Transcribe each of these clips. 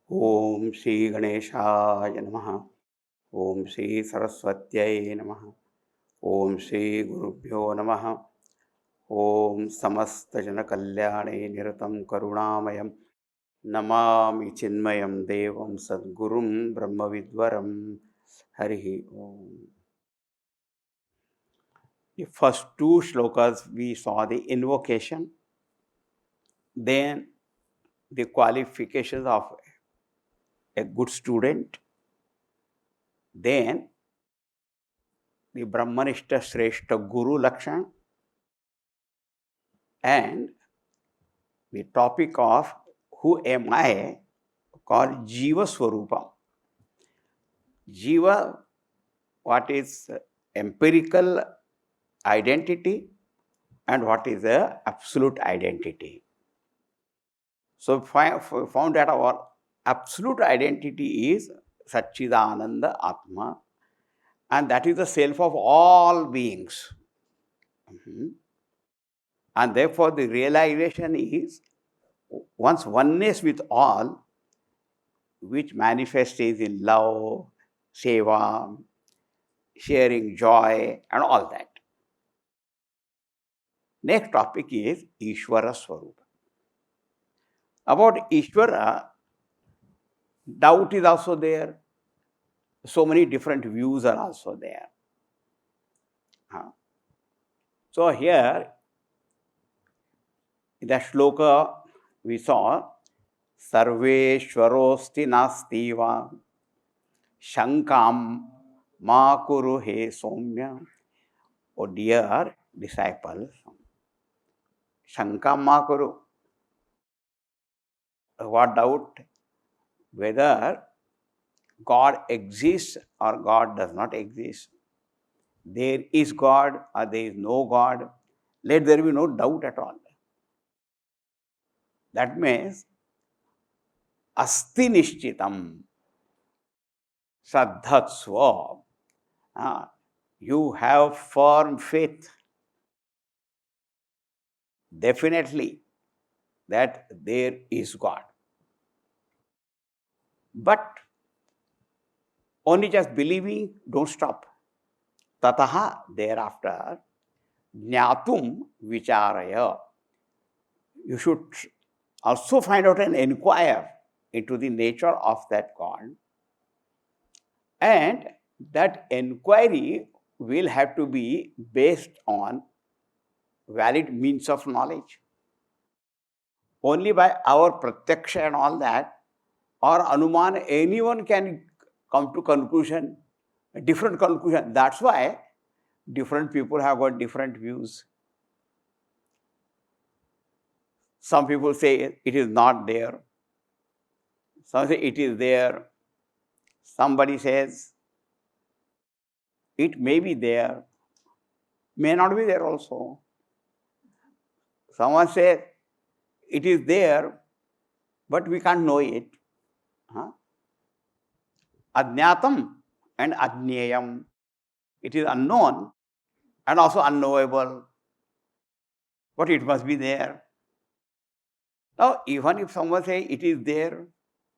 Om Shri Ganeshaya Namaha. Om Shri Saraswatyai Namaha. Om Shri Gurubhyo Namaha. Om Samasta Jana Kalyane Niratam Karunamayam Namami Chinmayam Devam Sadgurum Brahma Vidvaram Harihi Om. The first two shlokas we saw the invocation, then the qualifications of a good student, then the Brahmanishta Shrestha Guru Lakshana, and the topic of who am I called Jiva Swarupam. Jiva, what is empirical identity and what is the absolute identity. So found that our absolute identity is Satchidananda Atma, and that is the self of all beings. And therefore the realization is once oneness with all, which manifests in love, seva, sharing joy, and all that. Next topic is Ishvara Swarupa. About Ishvara, doubt is also there. So many different views are also there. So here, in the shloka we saw, Sarveshwarosti nastiva shankam ma kuru he somya. Oh dear disciples, shankam ma kuru. What doubt? Whether God exists or God does not exist. There is God or there is no God. Let there be no doubt at all. That means asti nishchitam saddhatsva. You have firm faith definitely that there is God. But only just believing, don't stop. Tataha, thereafter, jnatum vicharaya. You should also find out and inquire into the nature of that God. And that inquiry will have to be based on valid means of knowledge. Only by our pratyaksha and all that, or anuman, anyone can come to conclusion, a different conclusion. That's why different people have got different views. Some people say it is not there. Some say it is there. Somebody says it may be there, may not be there also. Someone says it is there, but we can't know it. Adnyatam and adnyayam. It is unknown and also unknowable, but it must be there. Now, even if someone says it is there,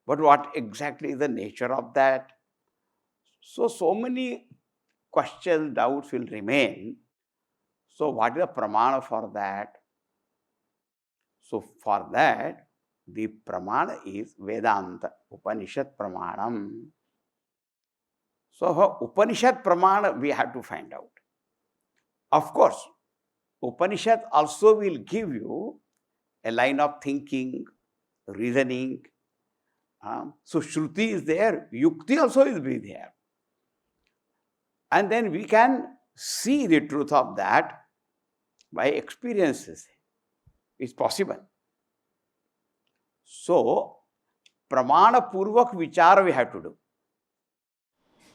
but what exactly is the nature of that? So many questions, doubts will remain. So what is the pramana for that? So for that, the pramana is Vedanta, Upanishad pramanam. So for Upanishad pramana, we have to find out. Of course, Upanishad also will give you a line of thinking, reasoning. So Shruti is there, Yukti also will be there. And then we can see the truth of that by experiences. It's possible. So, pramana purvak vichara we have to do.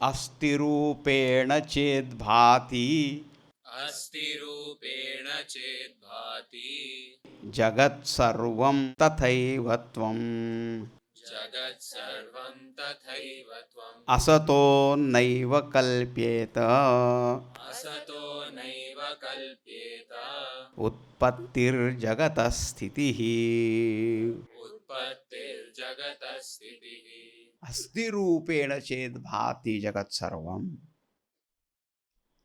Asti rupena ched bhati. Asti rupena ched bhati. Jagat sarvam tathaivatvam. Jagat sarvam tathaivatvam. Asato naiva kalpyeta. Asato naiva kalpyeta. Utpattir jagatasthitihi. उत्पत्तिर्जगतः स्थितिः asti rupena ched bhati jagat sarvam.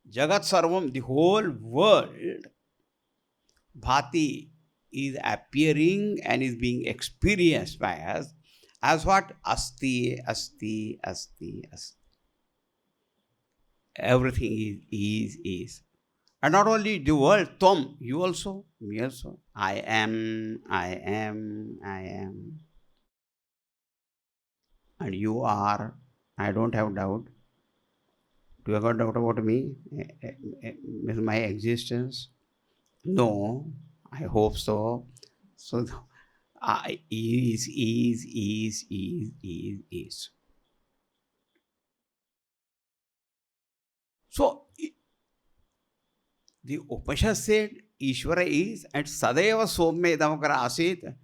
Jagat sarvam, the whole world, bhati, is appearing and is being experienced by us as what? Asti, asti, asti, asti. Everything is. And not only the world, Tom, you also, me also. I am, I am, I am. And you are. I don't have doubt. Do you have doubt about me? With my existence? No, I hope so. So, I is. So, the Upanishad said Ishvara is and Sadeva Somya Damakara Asit,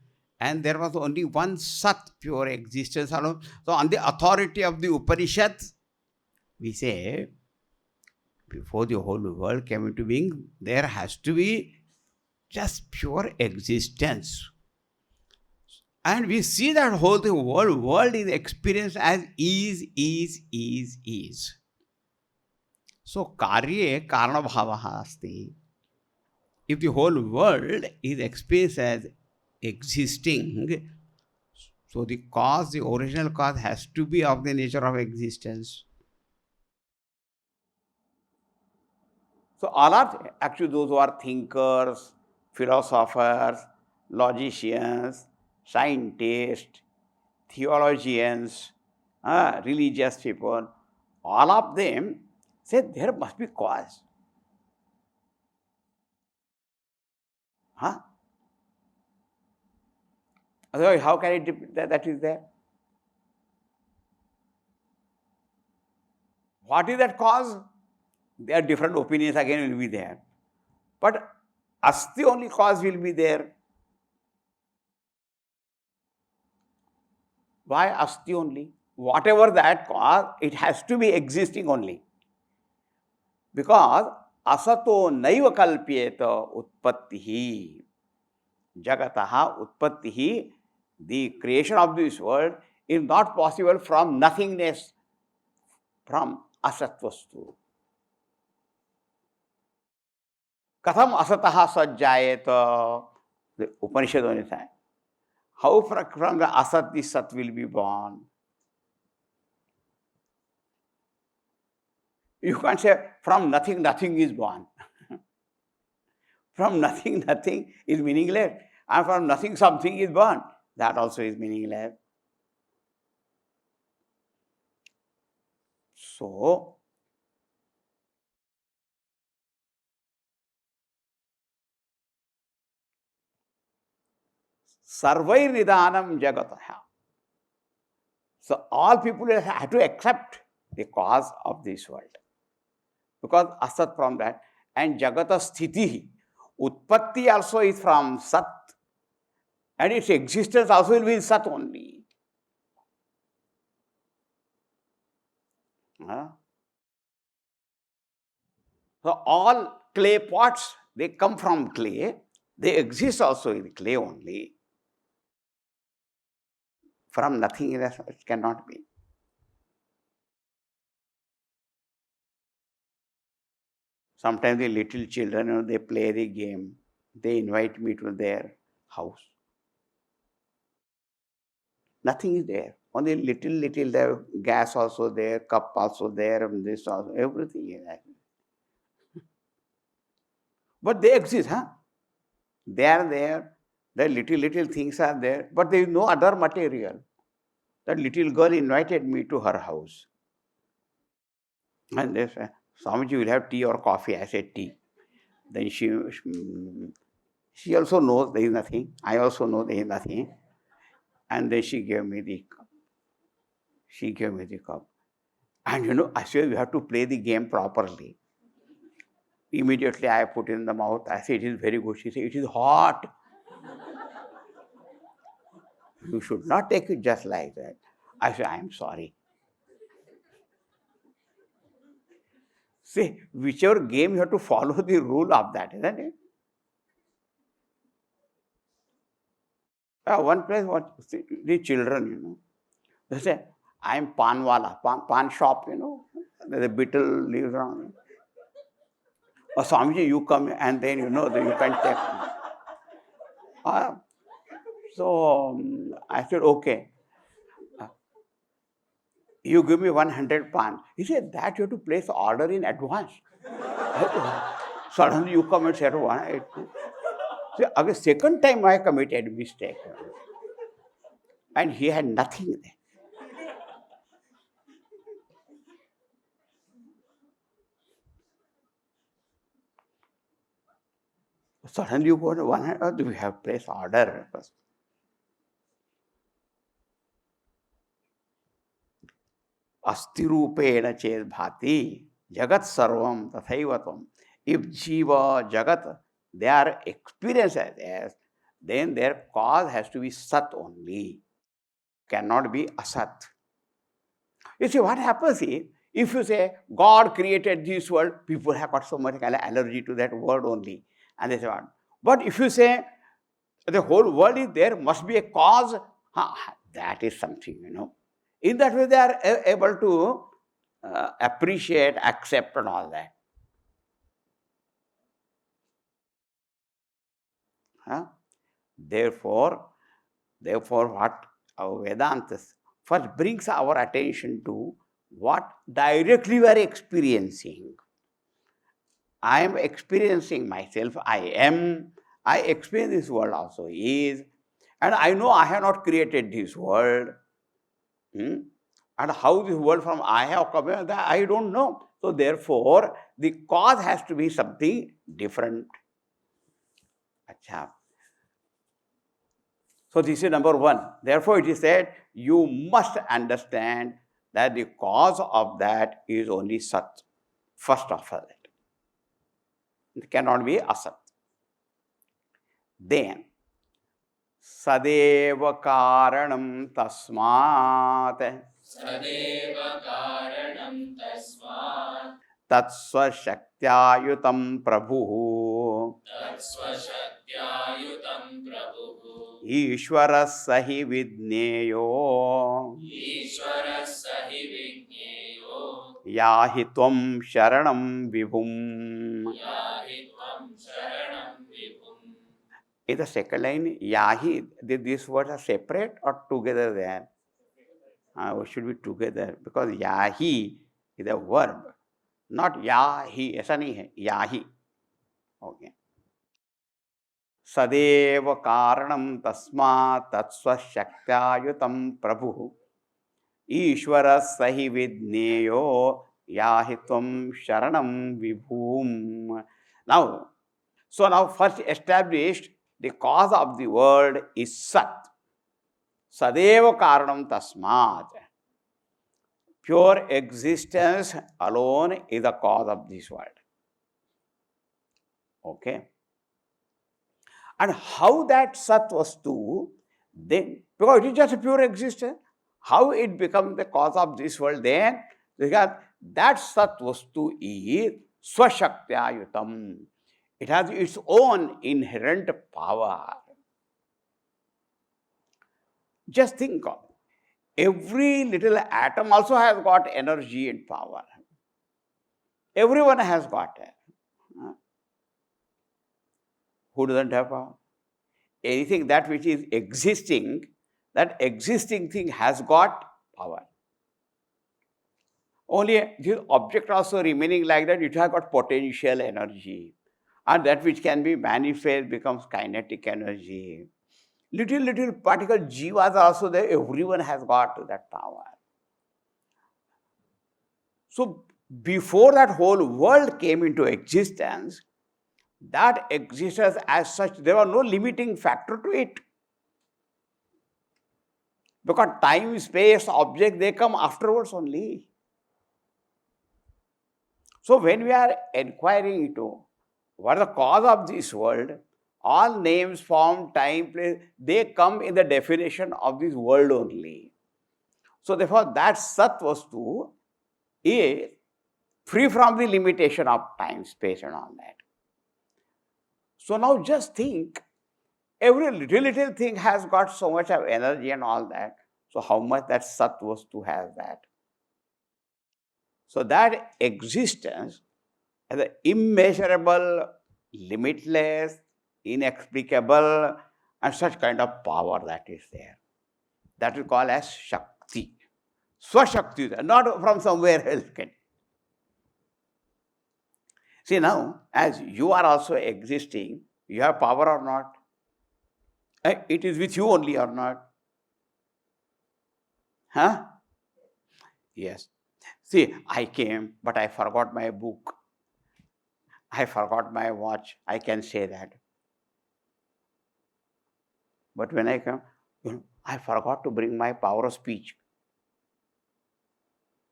and there was only one Sat, pure existence alone. So, on the authority of the Upanishad, we say, before the whole world came into being, there has to be just pure existence. And we see that whole the whole world is experienced as is. So, karye karana bhavaha asti. If the whole world is experienced as existing, so the cause, the original cause has to be of the nature of existence. So all are actually those who are thinkers, philosophers, logicians, scientists, theologians, religious people, all of them say there must be cause. Huh? Otherwise, how can it be that is there? What is that cause? There are different opinions again will be there. But asti only cause will be there. Why asti only? Whatever that cause, it has to be existing only. Because asato naiva kalpyeta utpattihi. Jagataha utpattihi. The creation of this world is not possible from nothingness, from asatvastu. Katham asataha sajjayeta. The Upanishad only says. How from the asat the sat will be born? You can't say from nothing, nothing is born. From nothing, nothing is meaningless. And from nothing, something is born. That also is meaningless. So, sarvai nidanam jagataha. So, all people have to accept the cause of this world. Because asat from that. And jagata sthiti. Utpatti also is from sat. And its existence also will be in sat only. So all clay pots, they come from clay. They exist also in clay only. From nothing, it cannot be. Sometimes the little children, they play the game. They invite me to their house. Nothing is there. Only little there, gas also there, cup also there, and this also, everything is there. But they exist, huh? They are there. The little things are there, but there is no other material. That little girl invited me to her house. And they said, Swamiji will have tea or coffee. I said tea. Then she also knows there is nothing. I also know there is nothing. And then she gave me the cup. And I said, you have to play the game properly. Immediately I put in the mouth. I said, it is very good. She said, it is hot. You should not take it just like that. I said, I am sorry. See, whichever game you have to follow the rule of that, isn't it? One place, what the children, they say, I am panwala, pan shop, there's a beetle lives around. Or Swamiji, you come and then that you can take. Uh, I said, okay. You give me 100 pan. He said, that you have to place order in advance. Suddenly you come and say, one. So again, second time I committed mistake. And he had nothing there. Suddenly you go to 100, we have placed order. Astirupena ched bhati, jagat sarvam tathaivatam. If jiva, jagat, they are experienced as, then their cause has to be sat only, cannot be asat. You see, what happens is, if you say, God created this world, people have got so much allergy to that word only. And they say, what? But if you say, the whole world is there, must be a cause, that is something, In that way, they are able to appreciate, accept, and all that. Therefore, what our Vedantas first brings our attention to what directly we are experiencing. I am experiencing myself, I experience this world also is, and I know I have not created this world. And how this world from I have come, that I don't know. So therefore, the cause has to be something different. Achha. So this is number one. Therefore, it is said, you must understand that the cause of that is only Sat, first of all. It cannot be Asat. Then, Sadeva Karanam Tasmat. Sadeva Karanam Tasmat. Tatsvashaktyaayutam Prabhu. Tatsvashaktyaayutam Prabhu. Ishvarasahi vidneyo. Ishvarasahi vigneyo. Yahi tvam sharanam vibhum. Yahi tvam sharanam vibhum. In the second line, Yahi, these words are separate or together there? It should be together because Yahi is a verb, not Yahi. ऐसा नहीं है, Yahi. Okay. Sadeva karanam tasma tatsvashaktyaayutam prabhu Ishvara sahi vidneyo yahi tvam sharanam vibhum. Now, first established the cause of the world is Sat. Sadeva karanam tasmat. Pure existence alone is the cause of this world. Okay. And how that Sat Vastu, then, because it is just a pure existence, how it becomes the cause of this world then? Because that Sat Vastu is Swashaktyaayutam. It has its own inherent power. Just think of it. Every little atom also has got energy and power. Everyone has got it. Who doesn't have power? Anything that which is existing, that existing thing has got power. Only this object also remaining like that, it has got potential energy. And that which can be manifest becomes kinetic energy. Little particle jivas are also there, everyone has got that power. So before that whole world came into existence, that existence as such, there was no limiting factor to it. Because time, space, object, they come afterwards only. So when we are inquiring into what is the cause of this world, all names, form, time, place, they come in the definition of this world only. So therefore, that Sat Vastu is free from the limitation of time, space and all that. So now just think, Every little thing has got so much of energy and all that. So how much that Sat Vastu has that? So that existence as an immeasurable, limitless, inexplicable, and such kind of power that is there. That is called as Shakti. Swashakti, not from somewhere else. See now, as you are also existing, you have power or not? It is with you only or not? Huh? Yes. See, I came, but I forgot my book. I forgot my watch. I can say that. But when I come, I forgot to bring my power of speech.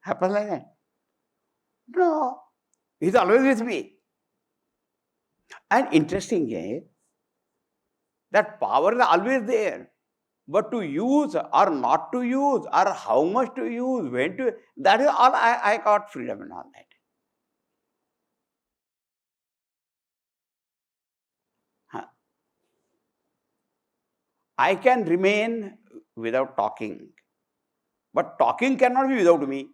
Happens like that? No. He's always with me. And interesting is that power is always there. But to use or not to use, or how much to use, when to, that is all I got freedom and all that. Huh. I can remain without talking, but talking cannot be without me.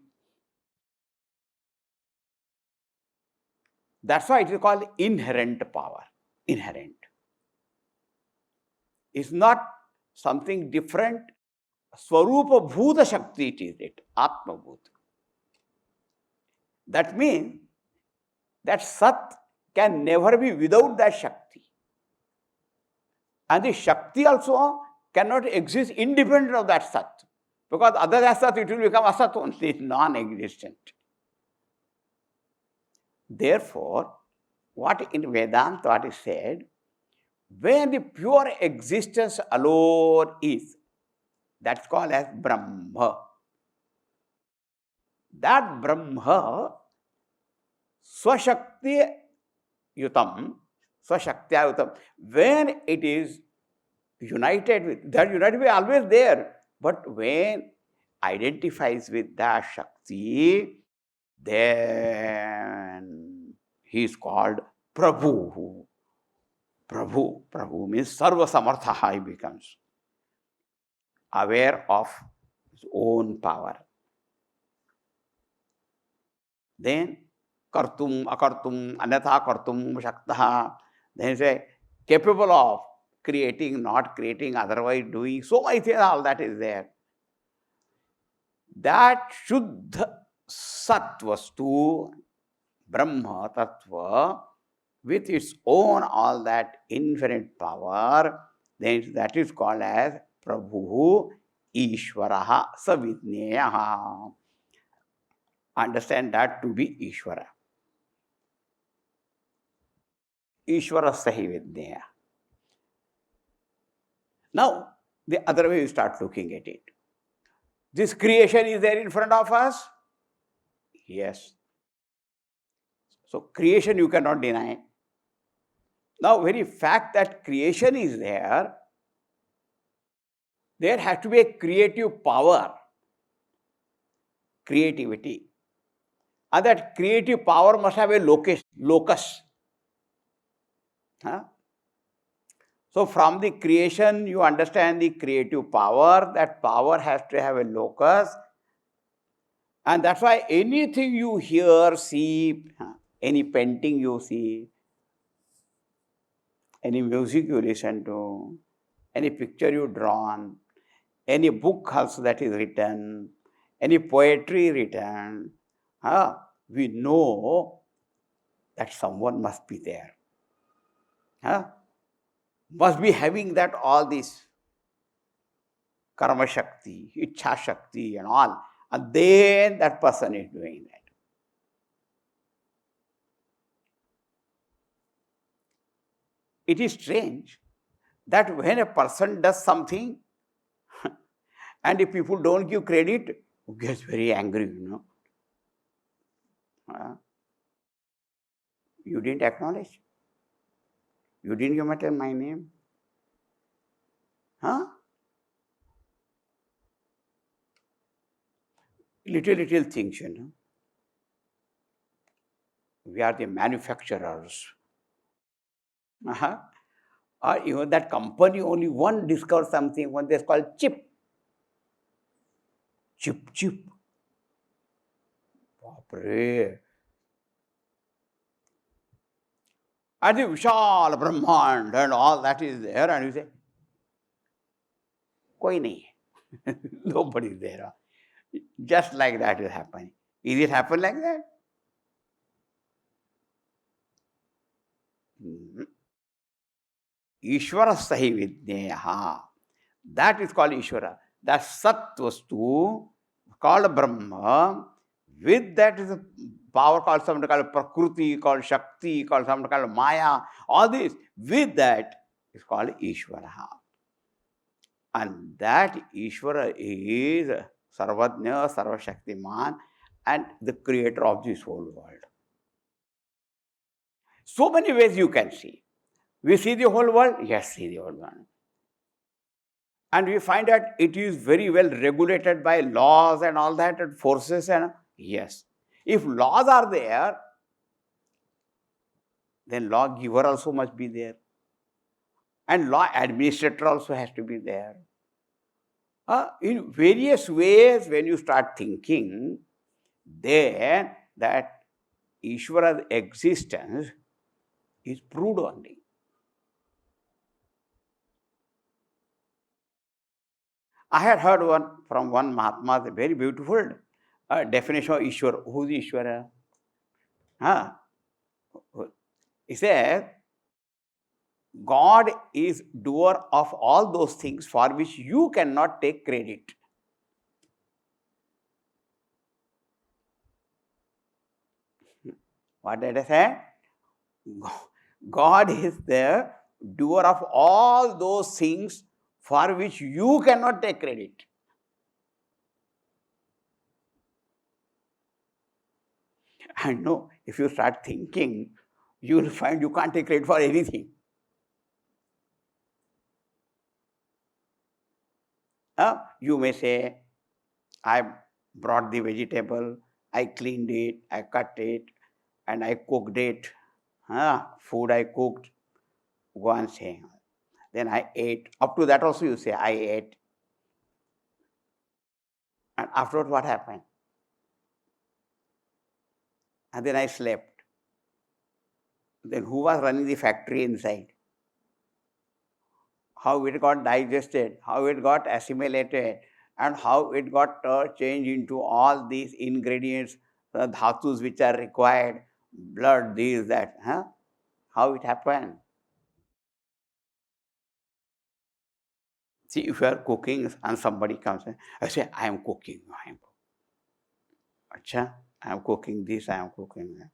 That's why it is called inherent power. Inherent. It's not something different. Swarupa Bhuta Shakti it is it. Atma Bhuta. That means that Sat can never be without that Shakti. And the Shakti also cannot exist independent of that Sat. Because other than Sat, it will become Asat only, non-existent. Therefore, what in Vedanta what is said, when the pure existence alone is, that's called as Brahma. That Brahma, Swashakti Yutam, Swashaktya Yutam, when it is united with, that united is always there, but when identifies with that Shakti, then he is called Prabhu. Prabhu means Sarva Samartha, he becomes aware of his own power. Then Kartum, Akartum, Anyatha Kartum, Shaktaha, then he say capable of creating, not creating, otherwise doing, so many things, all that is there. That Shuddha Satvastu, Brahma Tattva, with its own all that infinite power, then that is called as Prabhu Ishvaraha Savidneyaha. Understand that to be Ishvara. Ishvara Sahividneya. Now, the other way you start looking at it. This creation is there in front of us? Yes. So, creation you cannot deny. Now, very fact that creation is there has to be a creative power, creativity. And that creative power must have a locus. Huh? So, from the creation, you understand the creative power. That power has to have a locus. And that's why anything you hear, see, any painting you see, any music you listen to, any picture you drawn, any book also that is written, any poetry written, we know that someone must be there. Must be having that all this karma shakti, ichha shakti and all. And then that person is doing that. It is strange that when a person does something and if people don't give credit, he gets very angry, You didn't acknowledge. You didn't give my name. Little things, We are the manufacturers. Or even that company, only one discovers something, one is called chip. Chip. Baapre. And the Vishal Brahmand and all that is there, and you say, koi nahi hai. Nobody is there. Just like that is happening. Is it happen like that? Ishvara sahi vidneha. That is called Ishvara. That Sat Vastu called Brahma. With that is a power called something called Prakriti, called Shakti, called something called Maya. All this. With that is called Ishvara. And that Ishvara is Sarvajna, Sarvashaktiman, and the creator of this whole world. So many ways you can see. We see the whole world? Yes, see the whole world. And we find that it is very well regulated by laws and all that, and forces, and yes. If laws are there, then law giver also must be there. And law administrator also has to be there. In various ways, when you start thinking, then that Ishvara's existence is proved only. I had heard from one Mahatma, a very beautiful definition of Ishvara. Who is Ishvara? He says, God is doer of all those things for which you cannot take credit. What did I say? God is the doer of all those things for which you cannot take credit. And no, if you start thinking, you will find you can't take credit for anything. You may say, I brought the vegetable, I cleaned it, I cut it, and I cooked it. Food I cooked, go and say. Then I ate. Up to that also you say, I ate. And afterwards what happened? And then I slept. Then who was running the factory inside? How it got digested, how it got assimilated, and how it got changed into all these ingredients, the dhatus which are required, blood, this, that. How it happened? See, if you are cooking and somebody comes and I say, I am cooking. Acha, I am cooking this, I am cooking that.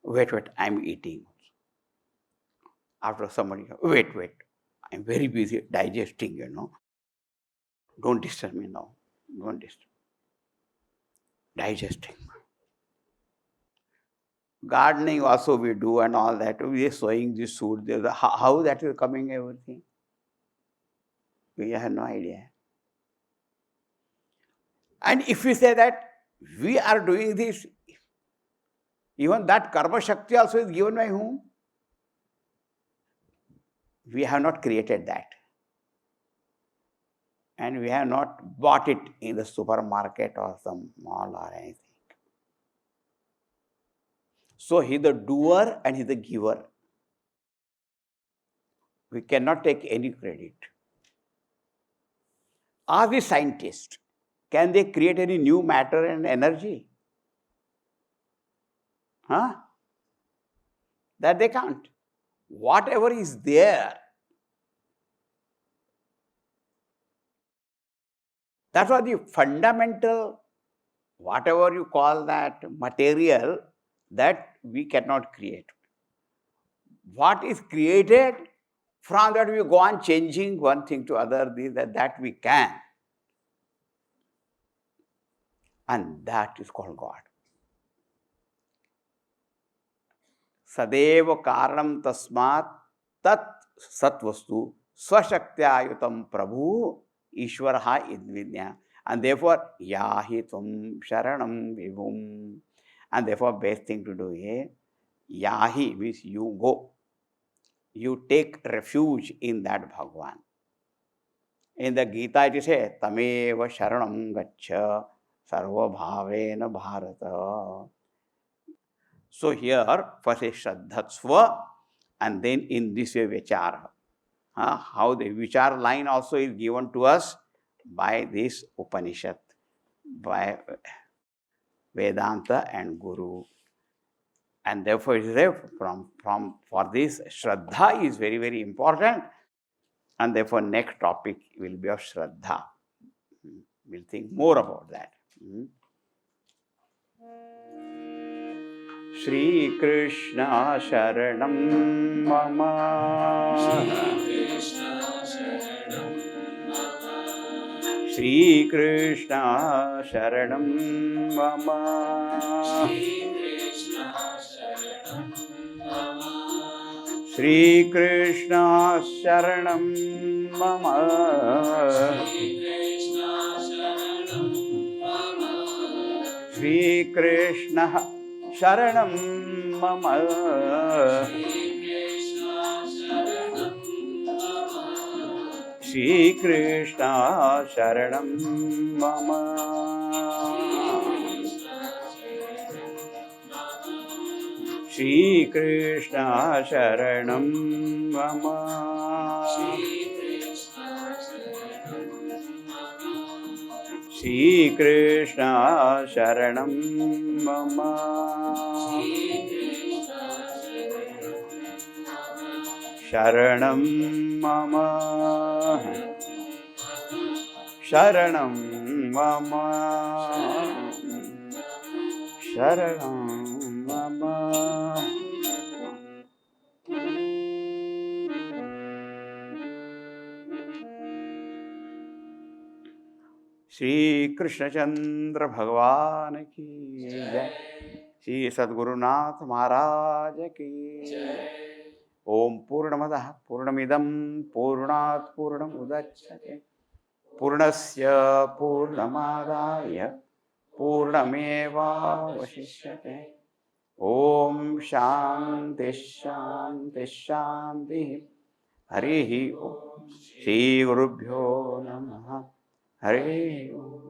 Wait, I am eating. After somebody comes, wait, I am very busy digesting, Don't disturb me now. Don't disturb. Digesting. Gardening also we do and all that. We are sowing this food. How that is coming, everything? We have no idea. And if we say that we are doing this, even that karma shakti also is given by whom? We have not created that. And we have not bought it in the supermarket or some mall or anything. So he is the doer and he is the giver. We cannot take any credit. Are the scientists? Can they create any new matter and energy? That they can't. Whatever is there, that was the fundamental, whatever you call that material, that we cannot create. What is created, from that we go on changing one thing to other, that we can. And that is called God. Sadeva karanam tasmat tat satvastu swashaktyaayutam prabhu ishvaraha idvidya. And therefore, yahi tvam sharanam vibhum. And therefore, best thing to do is, yahi means you go. you take refuge in that Bhagavan. In the Gita it says, Tameva Sharanam Gaccha Sarva Bhavena Bharata. So here, first is Shraddhatsva, and then in this way Vichara. How the Vichara line also is given to us by this Upanishad, by Vedanta and Guru. And therefore, it is for this, Shraddha is very, very important. And therefore, next topic will be of Shraddha. We'll think more about that. Shri Krishna Sharanam Mama. Shri Krishna Sharanam Mama. Shri Krishna Sharanam Mama. Shri Krishna Sharanam Mama. Shri Krishna Sharanam Mama. Shri Krishna Sharanam Mama. Shri Krishna Sharanam Mama. Sharanam Mama. Sharanam Mama. Sharanam Mama. Shri Krishna Chandra Bhagavan ki jai. Shri Sadgurunath Maharaj ki jai. Om Purnamadah Purnamidam Purnat Purnam Udachyate Purnasya Purnamadaya Purnameva Vasishyate. Om Shanti Shanti Shanti. Harihi Om. Shri Gurubhyo Namaha. Hare Om.